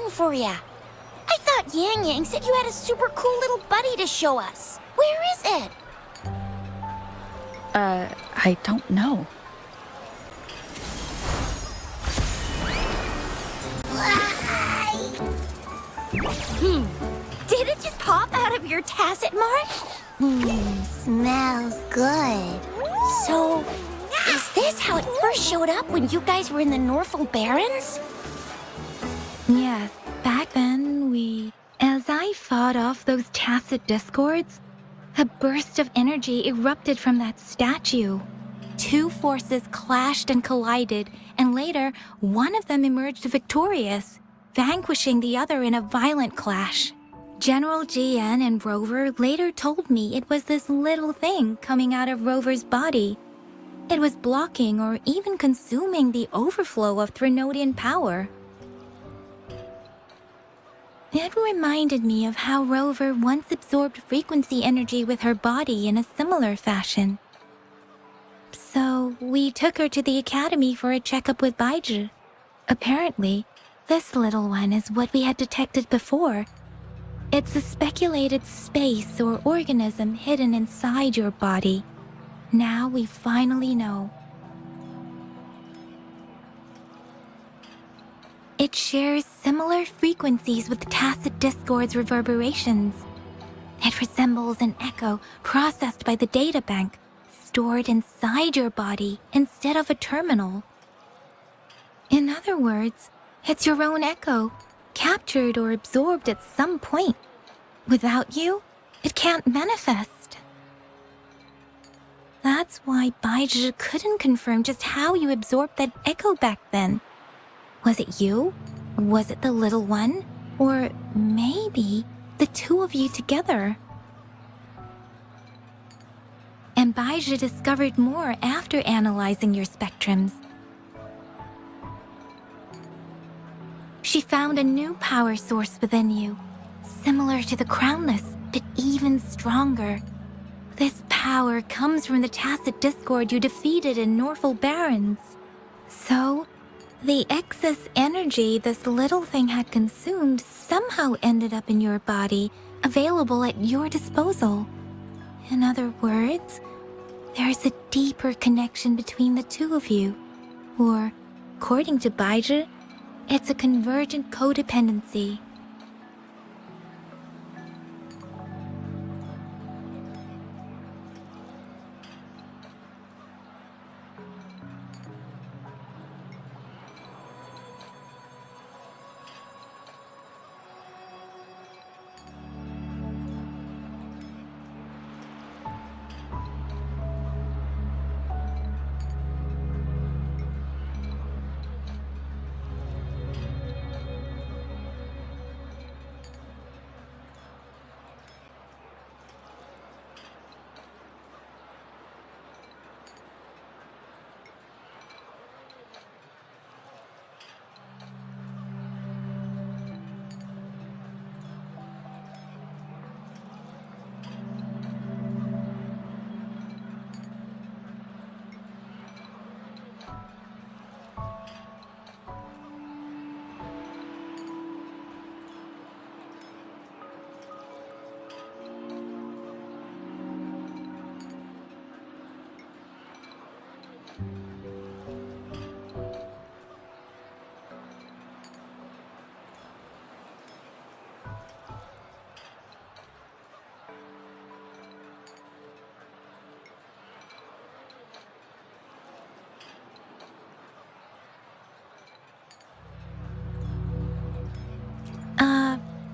looking for ya. I thought Yang Yang said you had a super cool little buddy to show us. Where is it? I don't know. Did it just pop out of your tacit mark? Smells good. So, is this how it first showed up when you guys were in the Norfolk Barrens? Yes, back then as I fought off those tacit discords, a burst of energy erupted from that statue. Two forces clashed and collided, and later, one of them emerged victorious, vanquishing the other in a violent clash. General GN and Rover later told me it was this little thing coming out of Rover's body. It was blocking or even consuming the overflow of Threnodian power. It reminded me of how Rover once absorbed frequency energy with her body in a similar fashion. So we took her to the academy for a checkup with Baizhi. Apparently, this little one is what we had detected before. It's a speculated space or organism hidden inside your body. Now we finally know. It shares similar frequencies with tacit discord's reverberations. It resembles an echo processed by the data bank, stored inside your body instead of a terminal. In other words, it's your own echo, captured or absorbed at some point. Without you, it can't manifest. That's why Baizhi couldn't confirm just how you absorbed that echo back then. Was it you? Was it the little one? Or maybe the two of you together? And Baizhi discovered more after analyzing your spectrums. She found a new power source within you, similar to the crownless, but even stronger. This power comes from the tacit discord you defeated in Norfolk Barrens. So, the excess energy this little thing had consumed somehow ended up in your body, available at your disposal. In other words, there's a deeper connection between the two of you. Or, according to Baizhi, it's a convergent codependency.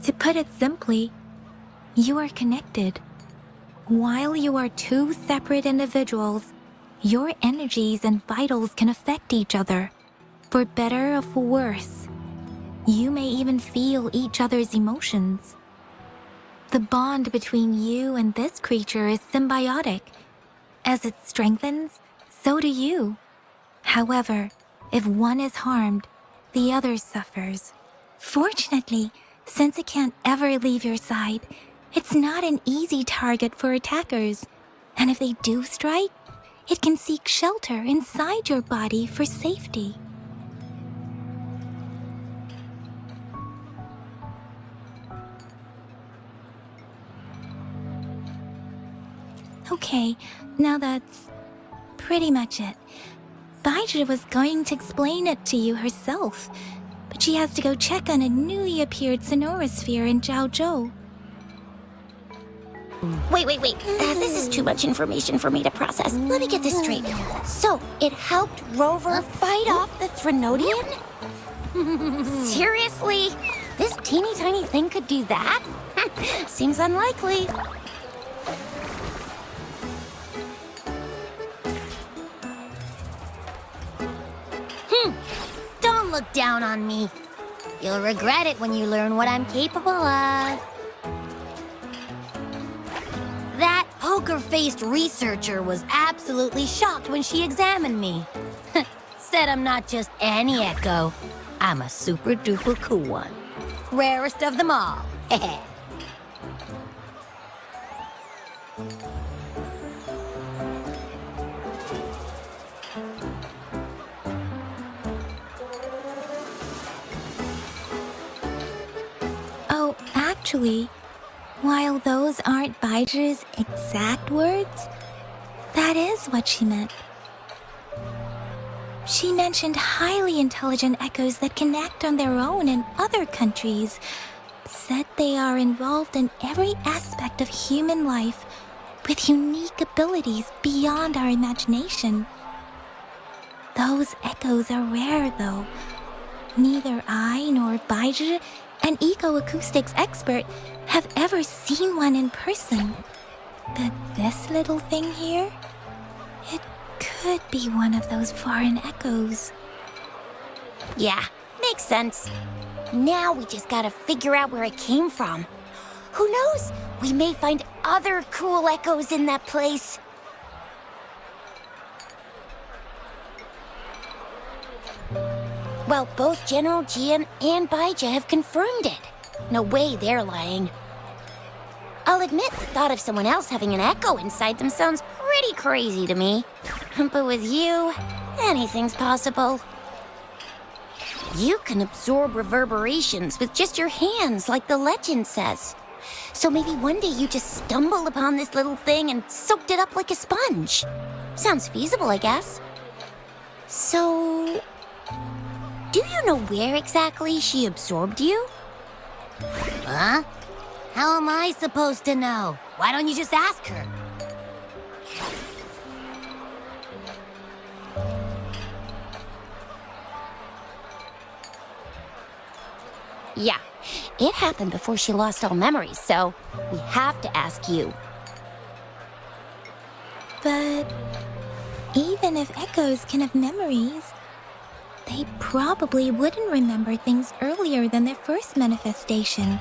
To put it simply, you are connected. While you are two separate individuals, your energies and vitals can affect each other, for better or for worse. You may even feel each other's emotions. The bond between you and this creature is symbiotic. As it strengthens, so do you. However, if one is harmed, the other suffers. Fortunately, since it can't ever leave your side, it's not an easy target for attackers. And if they do strike, it can seek shelter inside your body for safety. Okay, now that's pretty much it. Baizhi was going to explain it to you herself, but she has to go check on a newly appeared sonorosphere in Jinzhou. Wait. This is too much information for me to process. Let me get this straight. So, it helped Rover fight off the Threnodian? Seriously? This teeny tiny thing could do that? Seems unlikely. Don't look down on me. You'll regret it when you learn what I'm capable of. That poker-faced researcher was absolutely shocked when she examined me. Said I'm not just any echo. I'm a super-duper cool one. Rarest of them all. Oh, actually, while those aren't Baizhi's exact words, that is what she meant. She mentioned highly intelligent echoes that can act on their own in other countries. Said they are involved in every aspect of human life with unique abilities beyond our imagination. Those echoes are rare, though. Neither I nor Baizhi, an eco-acoustics expert, have ever seen one in person. But this little thing here, it could be one of those foreign echoes. Yeah, makes sense. Now we just gotta figure out where it came from. Who knows? We may find other cool echoes in that place. Well, both General Jian and Baizhi have confirmed it. No way they're lying. I'll admit the thought of someone else having an echo inside them sounds pretty crazy to me. But with you, anything's possible. You can absorb reverberations with just your hands, like the legend says. So maybe one day you just stumbled upon this little thing and soaked it up like a sponge. Sounds feasible, I guess. So, do you know where exactly she absorbed you? Huh? How am I supposed to know? Why don't you just ask her? Yeah, it happened before she lost all memories, so we have to ask you. But even if echoes can have memories, they probably wouldn't remember things earlier than their first manifestation.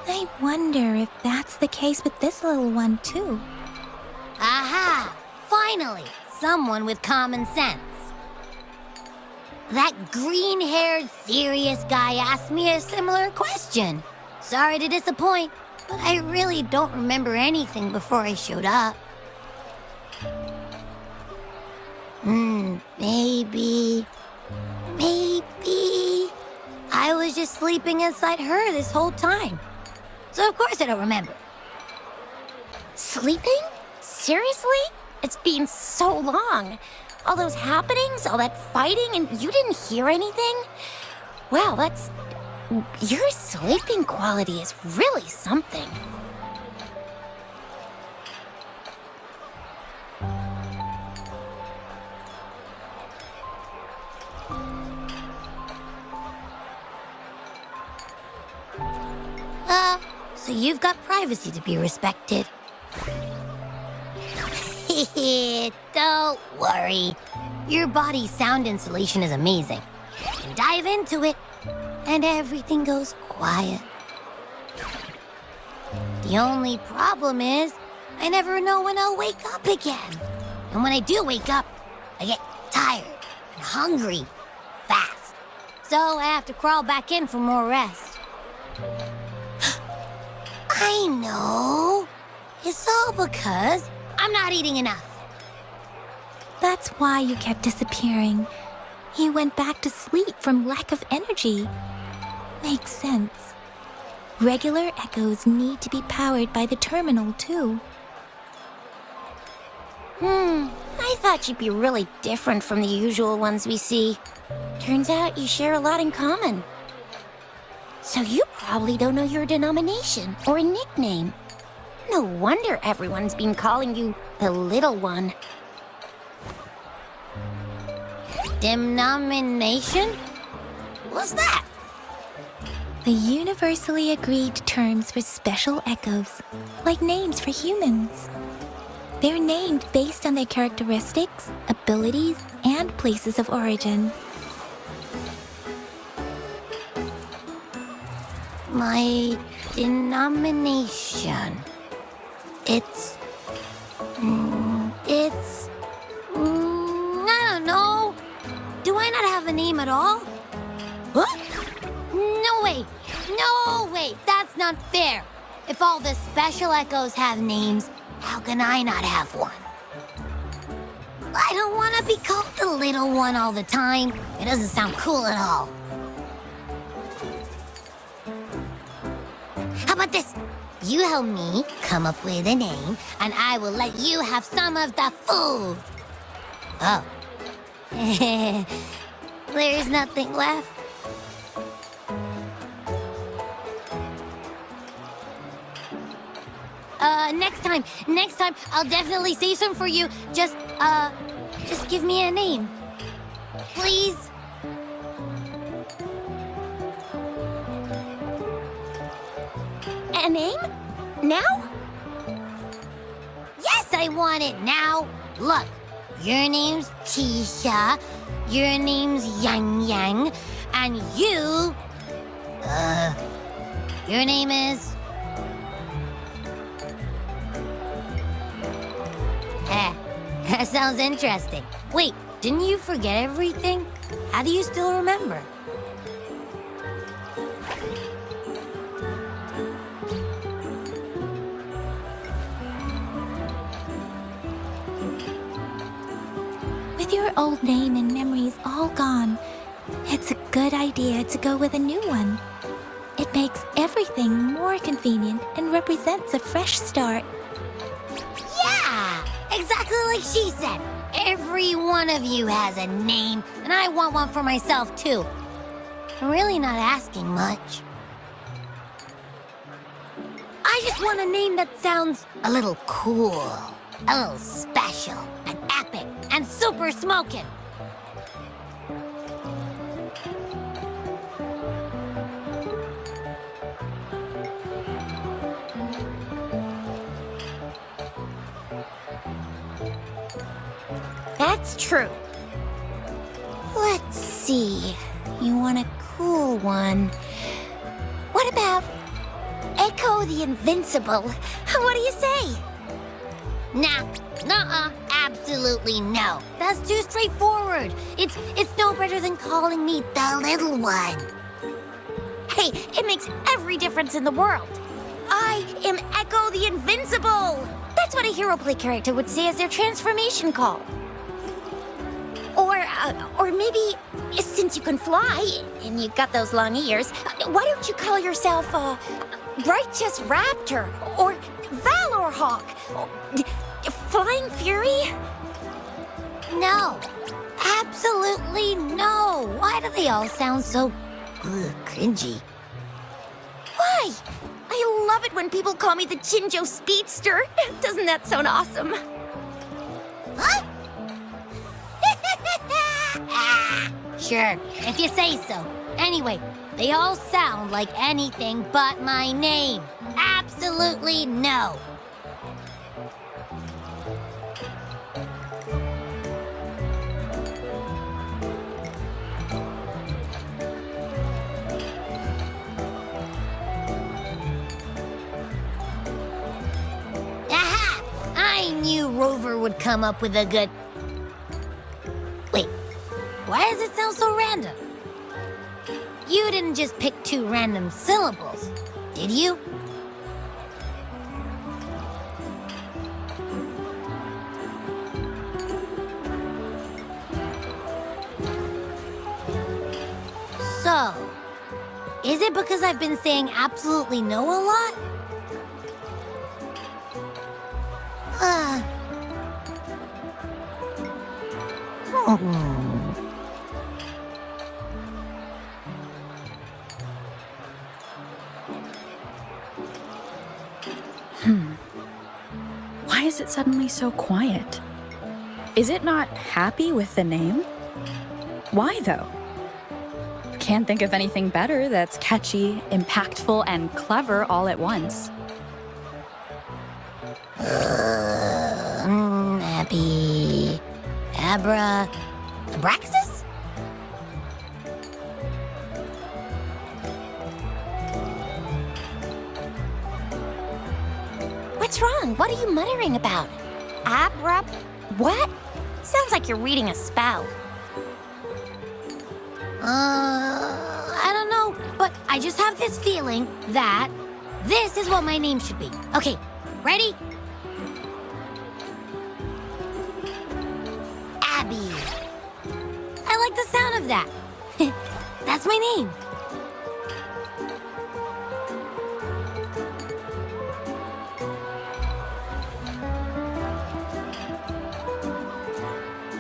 I wonder if that's the case with this little one, too. Aha! Finally, someone with common sense. That green-haired, serious guy asked me a similar question. Sorry to disappoint, but I really don't remember anything before I showed up. Maybe I was just sleeping inside her this whole time. So of course I don't remember. Sleeping? Seriously? It's been so long. All those happenings, all that fighting, and you didn't hear anything? Wow, your sleeping quality is really something. So you've got privacy to be respected. Don't worry. Your body's sound insulation is amazing. You can dive into it, and everything goes quiet. The only problem is, I never know when I'll wake up again. And when I do wake up, I get tired and hungry fast. So I have to crawl back in for more rest. I know. It's all because I'm not eating enough. That's why you kept disappearing. You went back to sleep from lack of energy. Makes sense. Regular echoes need to be powered by the terminal, too. I thought you'd be really different from the usual ones we see. Turns out you share a lot in common. So you probably don't know your denomination or a nickname. No wonder everyone's been calling you the Little One. Denomination? What's that? The universally agreed terms for special echoes, like names for humans. They're named based on their characteristics, abilities, and places of origin. My denomination. It's... I don't know. Do I not have a name at all? What? No way! No way! That's not fair! If all the special echoes have names, how can I not have one? I don't want to be called the Little One all the time. It doesn't sound cool at all. How about this? You help me come up with a name, and I will let you have some of the food. Oh. There's nothing left. Next time, I'll definitely save some for you. Just give me a name. Please? A name? Now? Yes, I want it now. Look, your name's Tisha, your name's Yang Yang, and your name is... That sounds interesting. Wait, didn't you forget everything? How do you still remember? With your old name and memories all gone, it's a good idea to go with a new one. It makes everything more convenient and represents a fresh start. Yeah! Exactly like she said. Every one of you has a name, and I want one for myself, too. I'm really not asking much. I just want a name that sounds a little cool, a little special, and epic, and super smokin'. That's true. Let's see. You want a cool one. What about Echo the Invincible? What do you say? Nah, nuh-uh, absolutely no. That's too straightforward. It's no better than calling me the Little One. Hey, it makes every difference in the world. I am Echo the Invincible. That's what a hero play character would say as their transformation call. Or maybe, since you can fly, and you got those long ears, why don't you call yourself, Righteous Raptor, or Valor Hawk, Flying Fury? No, absolutely no. Why do they all sound so cringy? Why? I love it when people call me the Jinzhou Speedster. Doesn't that sound awesome? Huh? Sure, if you say so. Anyway, they all sound like anything but my name. Absolutely no. Aha! I knew Rover would come up with a good... Wait. Why does it sound so random? You didn't just pick two random syllables, did you? So, is it because I've been saying absolutely no a lot? Why is it suddenly so quiet? Is it not happy with the name? Why, though? Can't think of anything better that's catchy, impactful, and clever all at once. Abby... Abraxas? What's wrong? What are you muttering about? What? Sounds like you're reading a spell. I don't know, but I just have this feeling that this is what my name should be. Okay, ready? Abby. I like the sound of that. That's my name.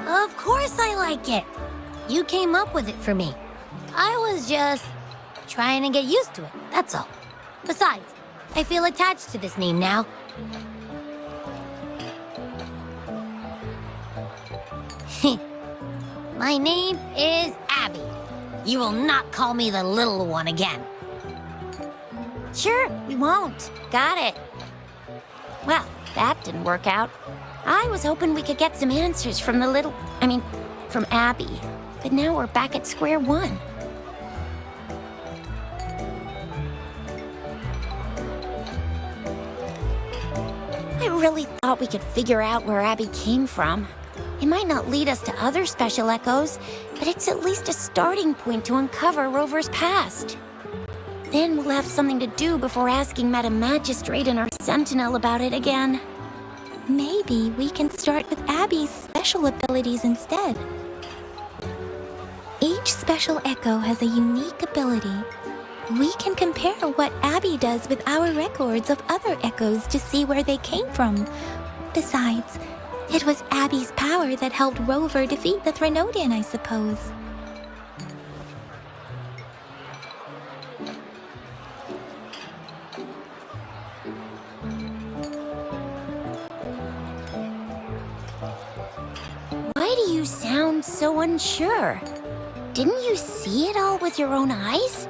Of course I like it. You came up with it for me. I was just trying to get used to it, that's all. Besides, I feel attached to this name now. My name is Abby. You will not call me the little one again. Sure, we won't. Got it. Well, that didn't work out. I was hoping we could get some answers from from Abby. But now we're back at square one. I really thought we could figure out where Abby came from. It might not lead us to other special echoes, but it's at least a starting point to uncover Rover's past. Then we'll have something to do before asking Madam Magistrate and our Sentinel about it again. Maybe we can start with Abby's special abilities instead. Each special echo has a unique ability. We can compare what Abby does with our records of other echoes to see where they came from. Besides, it was Abby's power that helped Rover defeat the Threnodian, I suppose. Why do you sound so unsure? Didn't you see it all with your own eyes?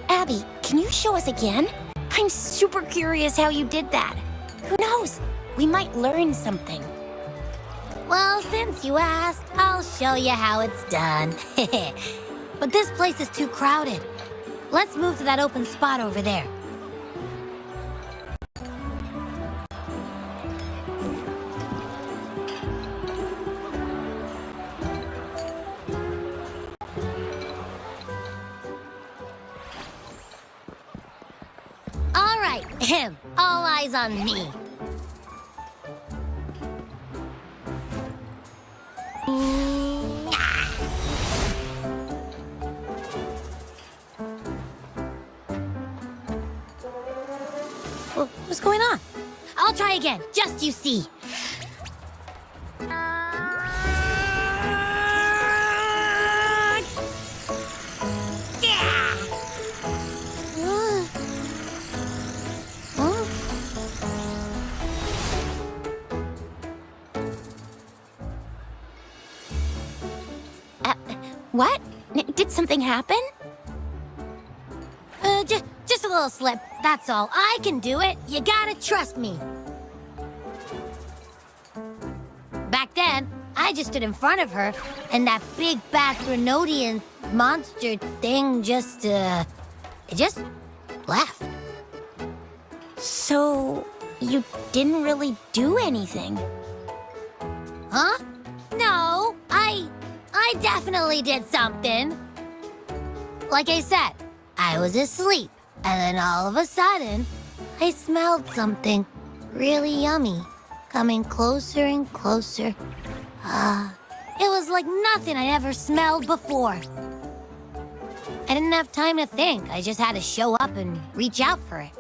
Abby, can you show us again? I'm super curious how you did that. Who knows? We might learn something. Well, since you asked, I'll show you how it's done. But this place is too crowded. Let's move to that open spot over there. All right, all eyes on me. What's going on? I'll try again, just you see. What? Did something happen? Just a little slip, that's all. I can do it. You gotta trust me. Back then, I just stood in front of her, and that big bad Threnodian monster thing just left. So, you didn't really do anything? Huh? No, I definitely did something. Like I said, I was asleep, and then all of a sudden, I smelled something really yummy coming closer and closer. It was like nothing I ever smelled before. I didn't have time to think. I just had to show up and reach out for it.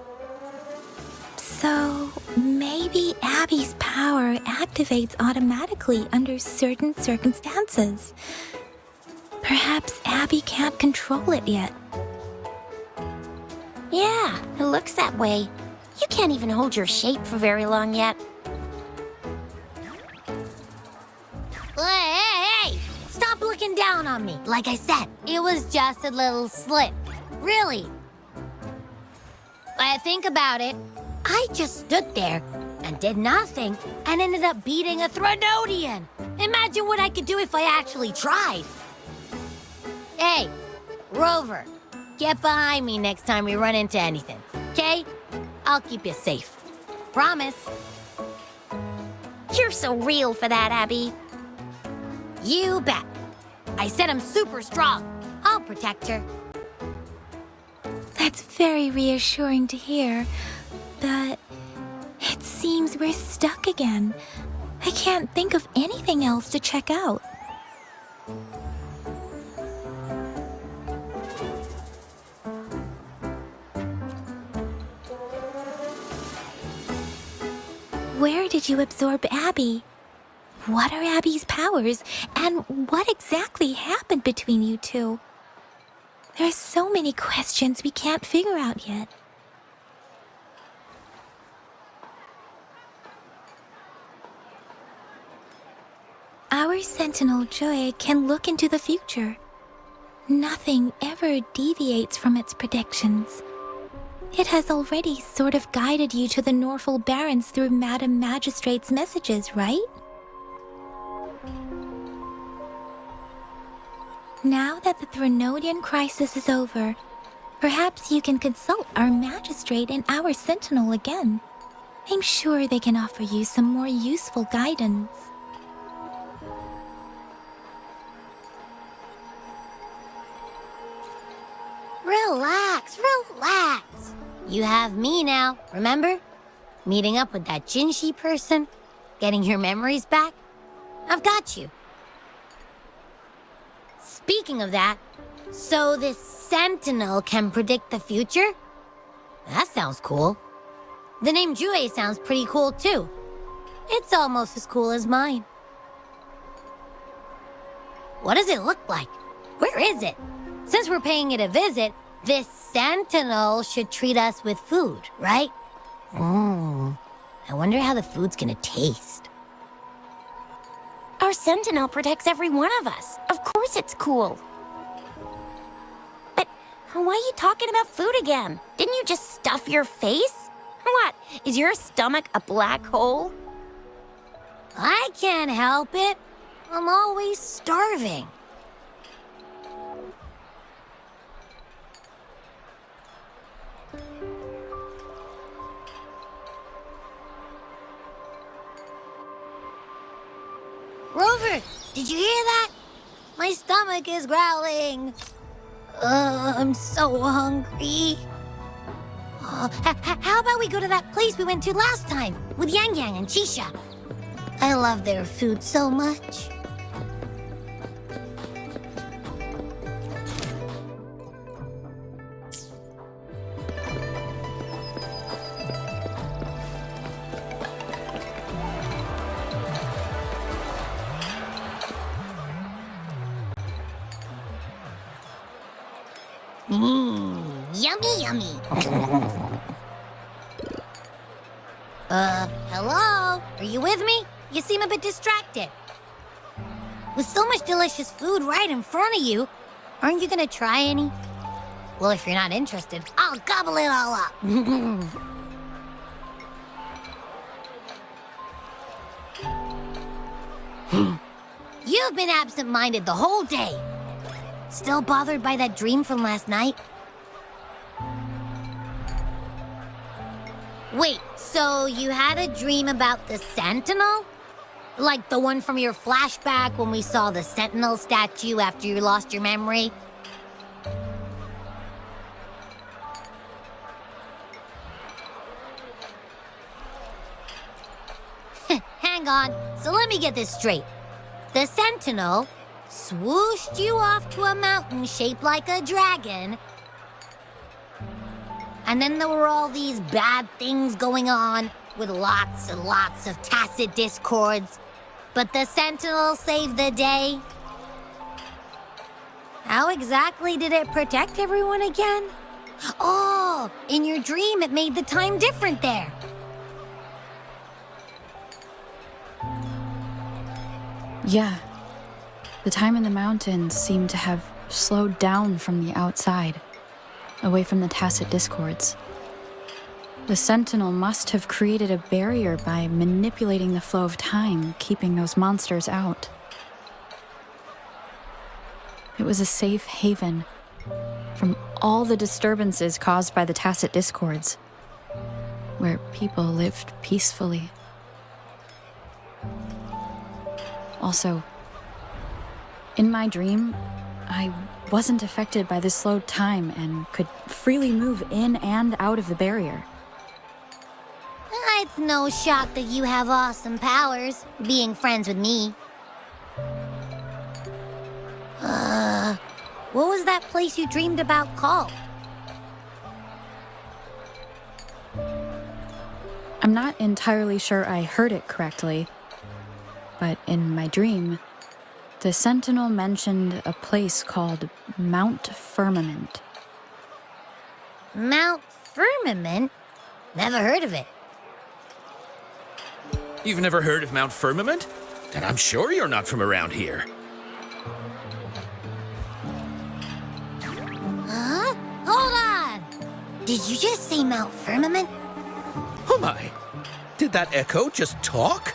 So, maybe Abby's power activates automatically under certain circumstances. Perhaps Abby can't control it yet. Yeah, it looks that way. You can't even hold your shape for very long yet. Hey! Stop looking down on me. Like I said, it was just a little slip. Really. When I think about it, I just stood there and did nothing and ended up beating a Threnodian. Imagine what I could do if I actually tried. Hey, Rover, get behind me next time we run into anything, okay? I'll keep you safe. Promise. You're so real for that, Abby. You bet. I said I'm super strong. I'll protect her. That's very reassuring to hear, but it seems we're stuck again. I can't think of anything else to check out. Where did you absorb Abby? What are Abby's powers, and what exactly happened between you two? There are so many questions we can't figure out yet. Our Sentinel Joy can look into the future. Nothing ever deviates from its predictions. It has already sort of guided you to the Norfolk Barrens through Madam Magistrate's messages, right? Now that the Threnodian crisis is over, perhaps you can consult our Magistrate and our Sentinel again. I'm sure they can offer you some more useful guidance. Relax, relax. You have me now, remember? Meeting up with that Jinzhou person, getting your memories back. I've got you. Speaking of that, so this Sentinel can predict the future? That sounds cool. The name Jue sounds pretty cool too. It's almost as cool as mine. What does it look like? Where is it? Since we're paying it a visit, this Sentinel should treat us with food, right? I wonder how the food's gonna taste. Our Sentinel protects every one of us. Of course it's cool. But why are you talking about food again? Didn't you just stuff your face? What, is your stomach a black hole? I can't help it. I'm always starving. Rover, did you hear that? My stomach is growling. I'm so hungry. How about we go to that place we went to last time with Yang Yang and Chisha? I love their food so much. Yummy, yummy. Hello? Are you with me? You seem a bit distracted. With so much delicious food right in front of you, aren't you gonna try any? Well, if you're not interested, I'll gobble it all up. You've been absent-minded the whole day. Still bothered by that dream from last night? Wait, so you had a dream about the Sentinel? Like the one from your flashback when we saw the Sentinel statue after you lost your memory? Hang on, so let me get this straight. The sentinel swooshed you off to a mountain shaped like a dragon. And then there were all these bad things going on with lots and lots of tacit discords. But the sentinel saved the day. How exactly did it protect everyone again? Oh, in your dream it made the time different there. Yeah. The time in the mountains seemed to have slowed down from the outside, away from the tacit discords. The sentinel must have created a barrier by manipulating the flow of time, keeping those monsters out. It was a safe haven from all the disturbances caused by the tacit discords, where people lived peacefully. Also, in my dream, I wasn't affected by the slowed time and could freely move in and out of the barrier. It's no shock that you have awesome powers, being friends with me. What was that place you dreamed about called? I'm not entirely sure I heard it correctly, but in my dream, the sentinel mentioned a place called Mount Firmament. Mount Firmament? Never heard of it. You've never heard of Mount Firmament? Then I'm sure you're not from around here. Huh? Hold on! Did you just say Mount Firmament? Oh my! Did that echo just talk?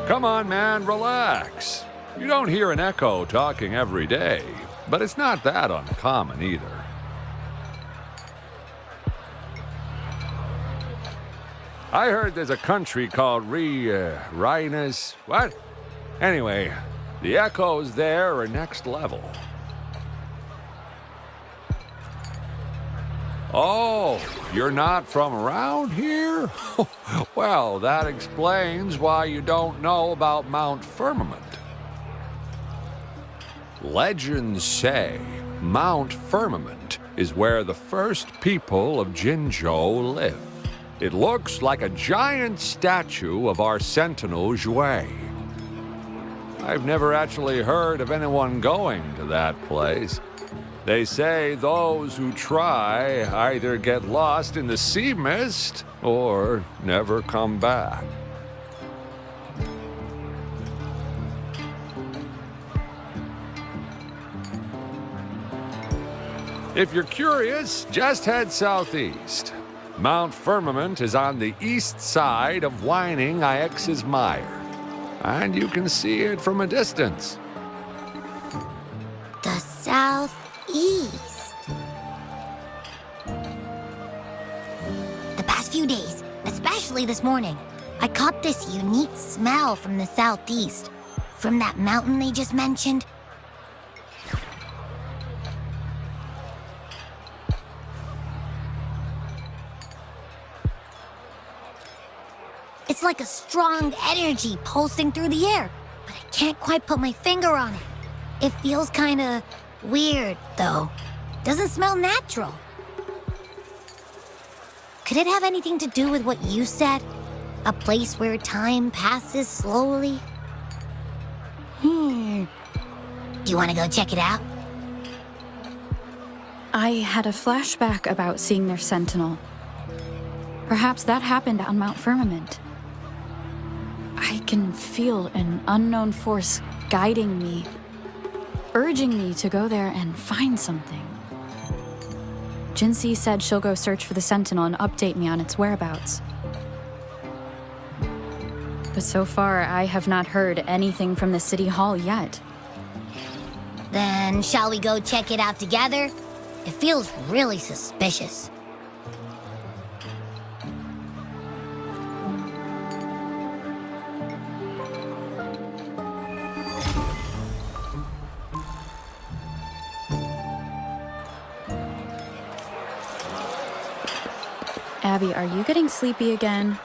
Come on, man, relax. You don't hear an echo talking every day, but it's not that uncommon either. I heard there's a country called Rhinus. What? Anyway, the echoes there are next level. Oh, you're not from around here? Well, that explains why you don't know about Mount Firmament. Legends say Mount Firmament is where the first people of Jinzhou lived. It looks like a giant statue of our sentinel Zhui. I've never actually heard of anyone going to that place. They say those who try either get lost in the sea mist or never come back. If you're curious, just head southeast. Mount Firmament is on the east side of Whining Ix's Mire, and you can see it from a distance. The southeast. The past few days, especially this morning, I caught this unique smell from the southeast. From that mountain they just mentioned. It's like a strong energy pulsing through the air, but I can't quite put my finger on it. It feels kinda weird, though. Doesn't smell natural. Could it have anything to do with what you said? A place where time passes slowly? Do you want to go check it out? I had a flashback about seeing their sentinel. Perhaps that happened on Mount Firmament. I can feel an unknown force guiding me, urging me to go there and find something. Jinzhou said she'll go search for the sentinel and update me on its whereabouts. But so far, I have not heard anything from the city hall yet. Then shall we go check it out together? It feels really suspicious. Abby, are you getting sleepy again?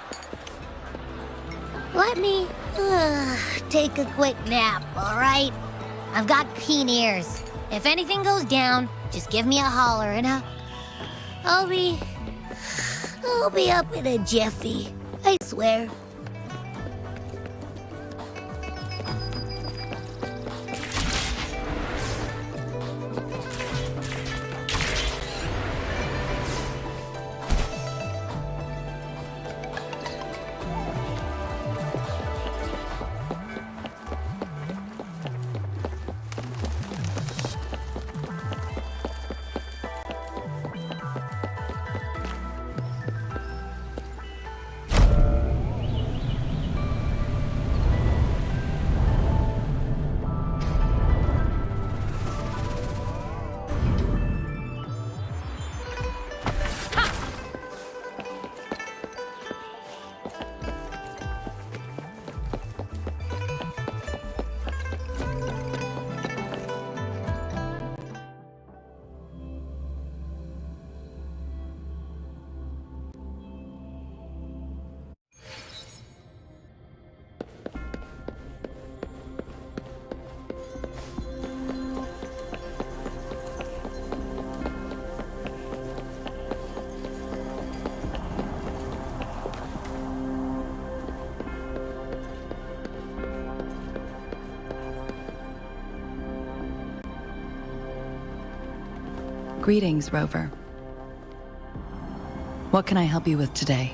Let me take a quick nap, all right? I've got keen ears. If anything goes down, just give me a holler and I'll be up in a jiffy. I swear. Greetings, Rover. What can I help you with today?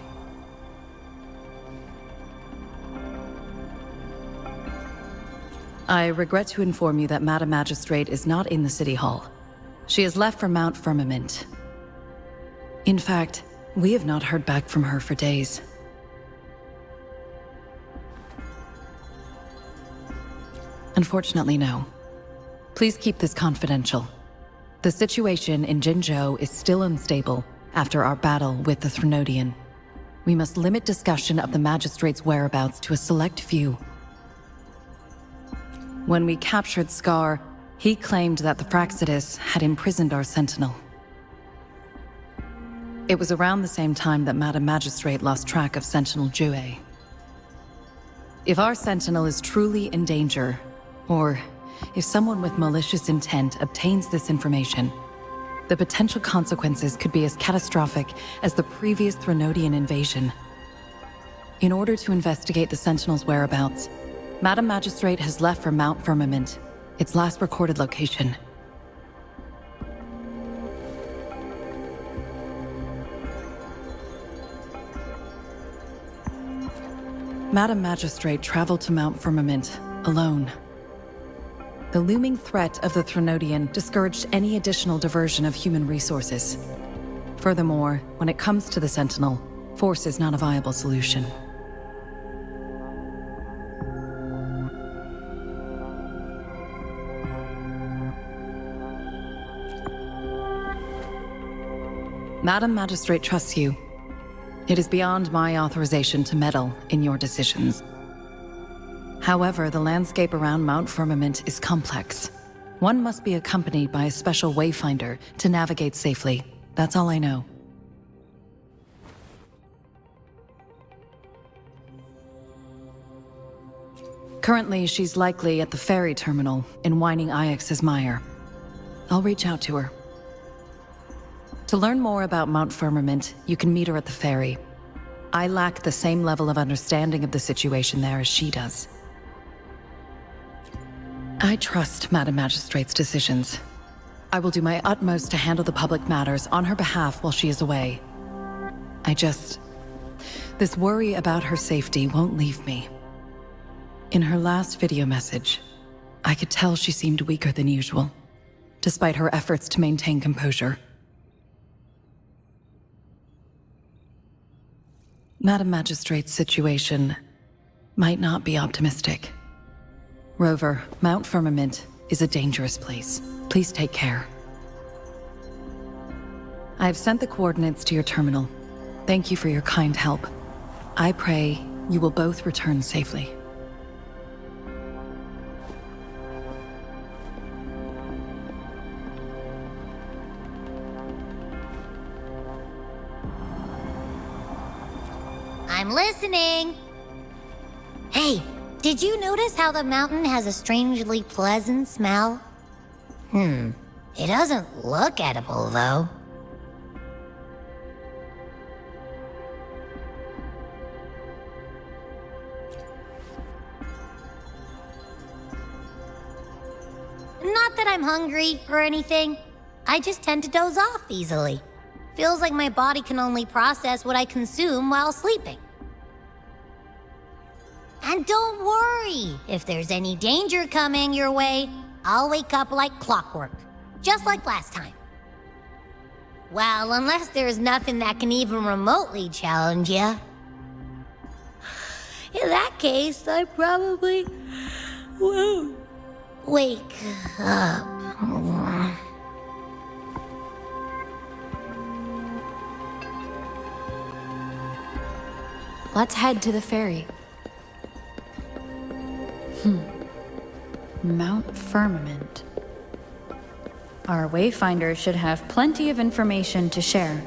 I regret to inform you that Madam Magistrate is not in the City Hall. She has left for Mount Firmament. In fact, we have not heard back from her for days. Unfortunately, no. Please keep this confidential. The situation in Jinzhou is still unstable after our battle with the Threnodian. We must limit discussion of the Magistrate's whereabouts to a select few. When we captured Scar, he claimed that the Praxidus had imprisoned our Sentinel. It was around the same time that Madam Magistrate lost track of Sentinel Jue. If our Sentinel is truly in danger, or if someone with malicious intent obtains this information, the potential consequences could be as catastrophic as the previous Threnodian invasion. In order to investigate the Sentinel's whereabouts, Madam Magistrate has left for Mount Firmament, its last recorded location. Madam Magistrate traveled to Mount Firmament alone. The looming threat of the Threnodian discouraged any additional diversion of human resources. Furthermore, when it comes to the Sentinel, force is not a viable solution. Madam Magistrate trusts you. It is beyond my authorization to meddle in your decisions. However, the landscape around Mount Firmament is complex. One must be accompanied by a special wayfinder to navigate safely. That's all I know. Currently, she's likely at the ferry terminal in Whining Ix's Mire. I'll reach out to her. To learn more about Mount Firmament, you can meet her at the ferry. I lack the same level of understanding of the situation there as she does. I trust Madam Magistrate's decisions. I will do my utmost to handle the public matters on her behalf while she is away. This worry about her safety won't leave me. In her last video message, I could tell she seemed weaker than usual, despite her efforts to maintain composure. Madam Magistrate's situation might not be optimistic. Rover, Mount Firmament is a dangerous place. Please take care. I have sent the coordinates to your terminal. Thank you for your kind help. I pray you will both return safely. I'm listening. Hey, did you notice how the mountain has a strangely pleasant smell? It doesn't look edible, though. Not that I'm hungry or anything. I just tend to doze off easily. Feels like my body can only process what I consume while sleeping. And don't worry, if there's any danger coming your way, I'll wake up like clockwork, just like last time. Well, unless there's nothing that can even remotely challenge you. In that case, I probably won't wake up. Let's head to the ferry. Mount Firmament. Our wayfinder should have plenty of information to share.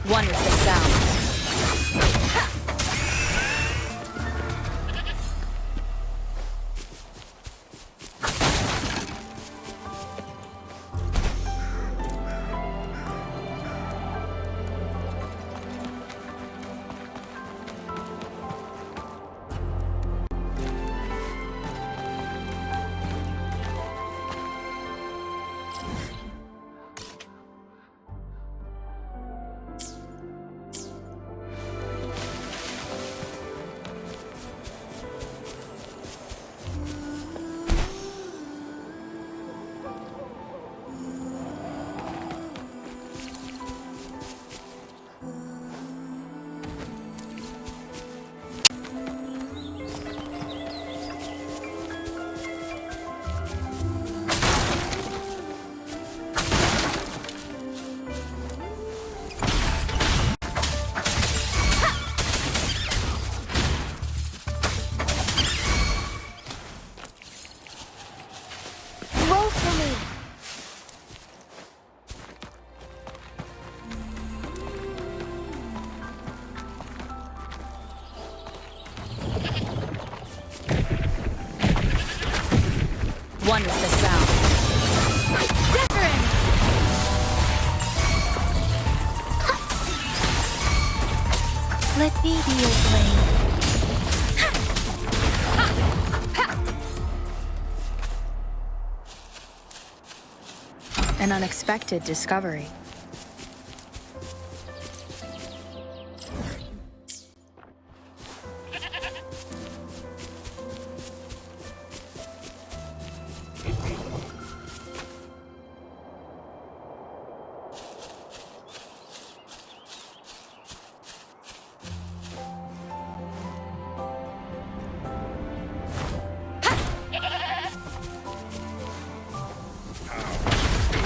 Wonderful sound. Wonderful sound. Wuthering! Let me be your blade. An unexpected discovery.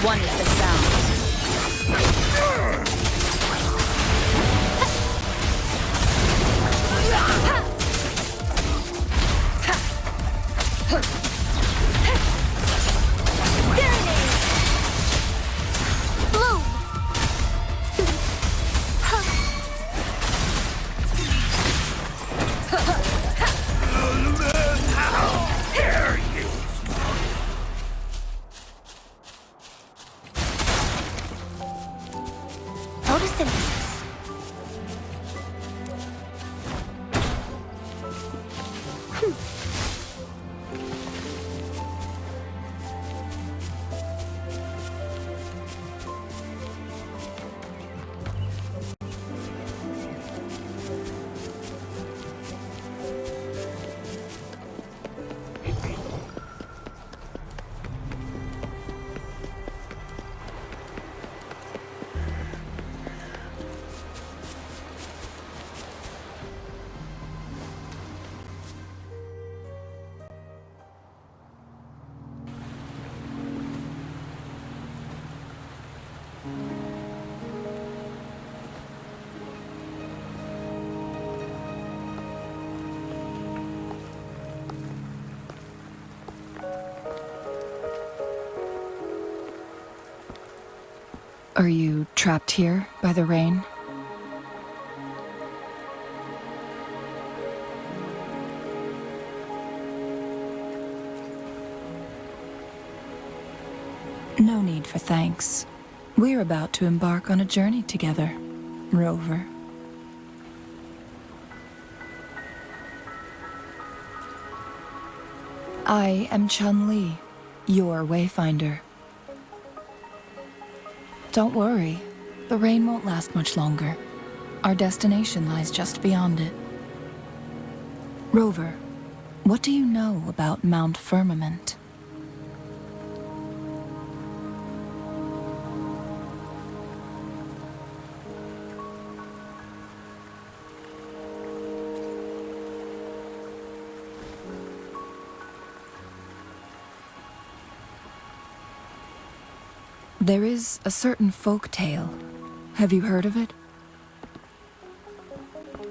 One is the sound. Bloom! Photosynthesis. Are you trapped here by the rain? No need for thanks. We're about to embark on a journey together, Rover. I am Chun-Li, your wayfinder. Don't worry, the rain won't last much longer. Our destination lies just beyond it. Rover, what do you know about Mount Firmament? There is a certain folk tale. Have you heard of it?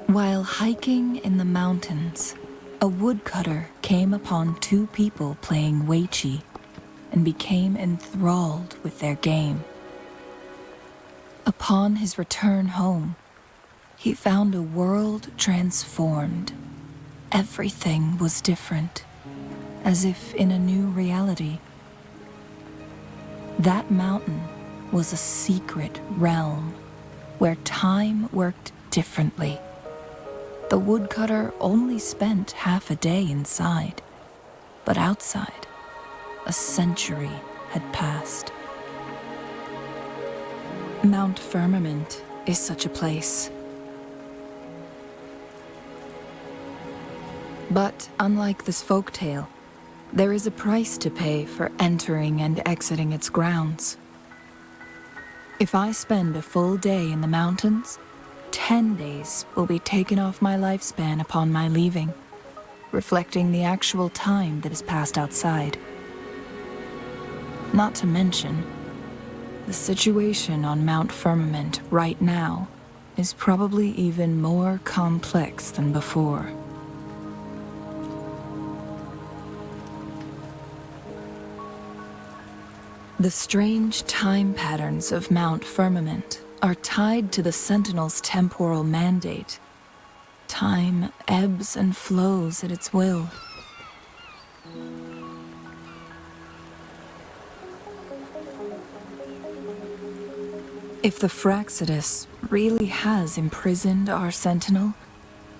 While hiking in the mountains, a woodcutter came upon two people playing Weiqi and became enthralled with their game. Upon his return home, he found a world transformed. Everything was different, as if in a new reality. That mountain was a secret realm where time worked differently. The woodcutter only spent half a day inside, but outside, a century had passed. Mount Firmament is such a place. But unlike this folktale, there is a price to pay for entering and exiting its grounds. If I spend a full day in the mountains, 10 days will be taken off my lifespan upon my leaving, reflecting the actual time that is passed outside. Not to mention, the situation on Mount Firmament right now is probably even more complex than before. The strange time patterns of Mount Firmament are tied to the Sentinel's temporal mandate. Time ebbs and flows at its will. If the Fraxidus really has imprisoned our Sentinel,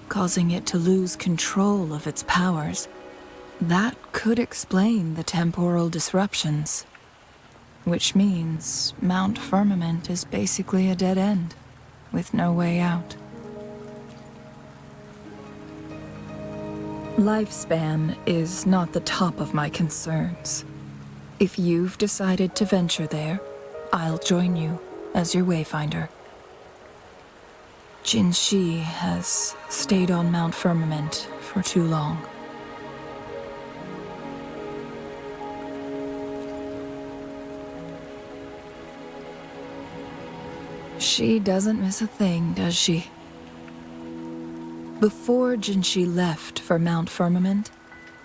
causing it to lose control of its powers, that could explain the temporal disruptions. Which means Mount Firmament is basically a dead end, with no way out. Lifespan is not the top of my concerns. If you've decided to venture there, I'll join you as your wayfinder. Jinzhou has stayed on Mount Firmament for too long. She doesn't miss a thing, does she? Before Jinzhou left for Mount Firmament,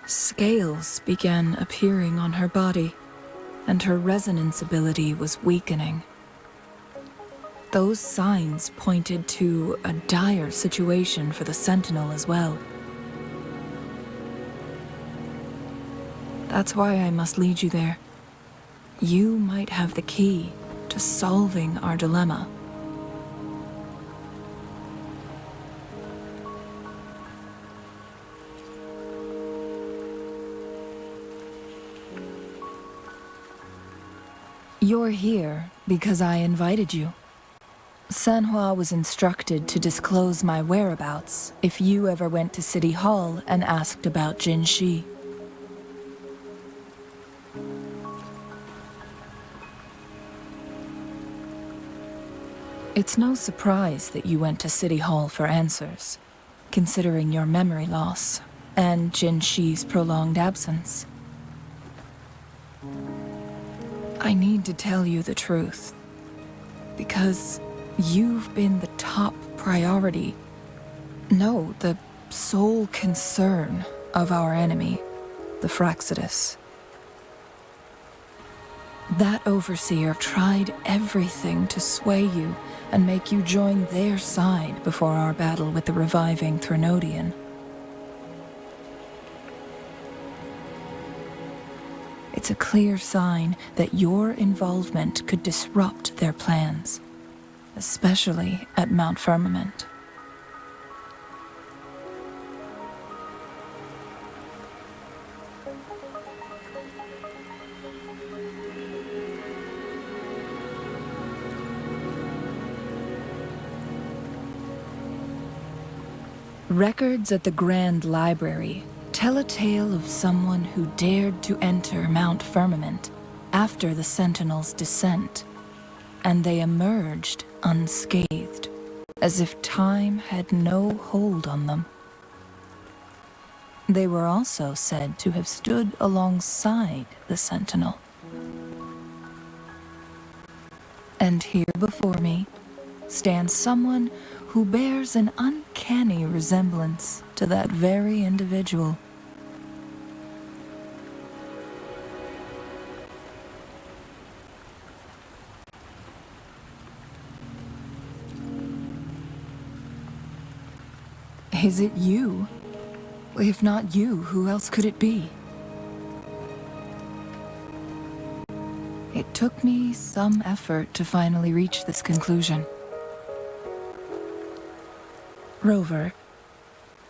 scales began appearing on her body, and her resonance ability was weakening. Those signs pointed to a dire situation for the Sentinel as well. That's why I must lead you there. You might have the key to solving our dilemma. You're here because I invited you. Sanhua was instructed to disclose my whereabouts if you ever went to City Hall and asked about Jinzhou. It's no surprise that you went to City Hall for answers, considering your memory loss and Jinzhi's prolonged absence. I need to tell you the truth, because you've been the top priority, no, the sole concern of our enemy, the Fraxidus. That overseer tried everything to sway you and make you join their side before our battle with the reviving Threnodian. It's a clear sign that your involvement could disrupt their plans, especially at Mount Firmament. Records at the Grand Library tell a tale of someone who dared to enter Mount Firmament after the Sentinel's descent, and they emerged unscathed, as if time had no hold on them. They were also said to have stood alongside the Sentinel. And here before me stands someone who bears an uncanny resemblance to that very individual. Is it you? If not you, who else could it be? It took me some effort to finally reach this conclusion. Rover,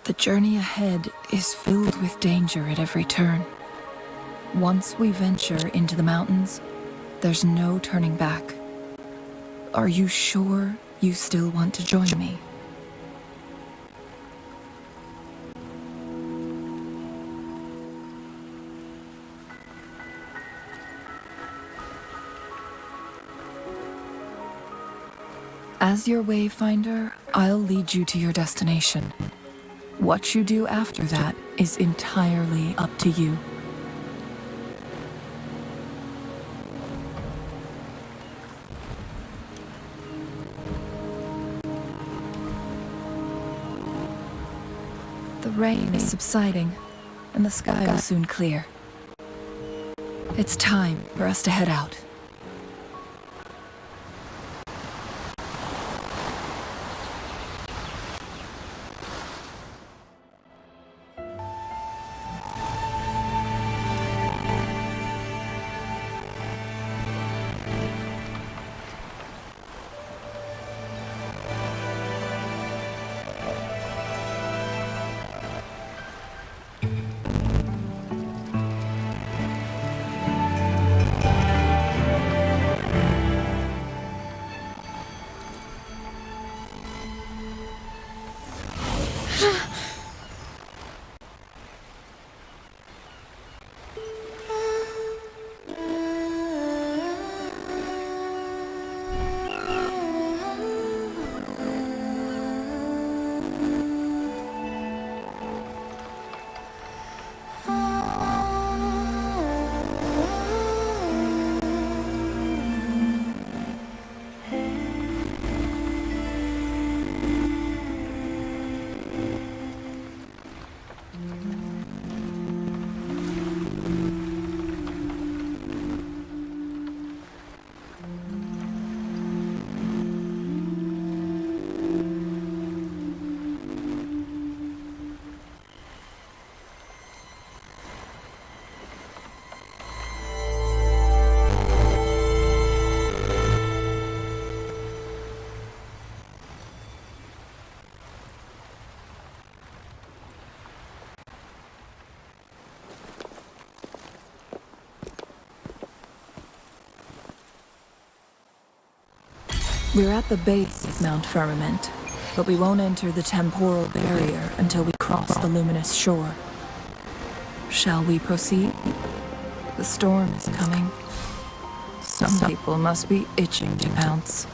the journey ahead is filled with danger at every turn. Once we venture into the mountains, there's no turning back. Are you sure you still want to join me? As your wayfinder, I'll lead you to your destination. What you do after that is entirely up to you. The rain is subsiding, and the sky will soon clear. It's time for us to head out. We're at the base of Mount Firmament, but we won't enter the temporal barrier until we cross the luminous shore. Shall we proceed? The storm is coming. Some people must be itching to pounce.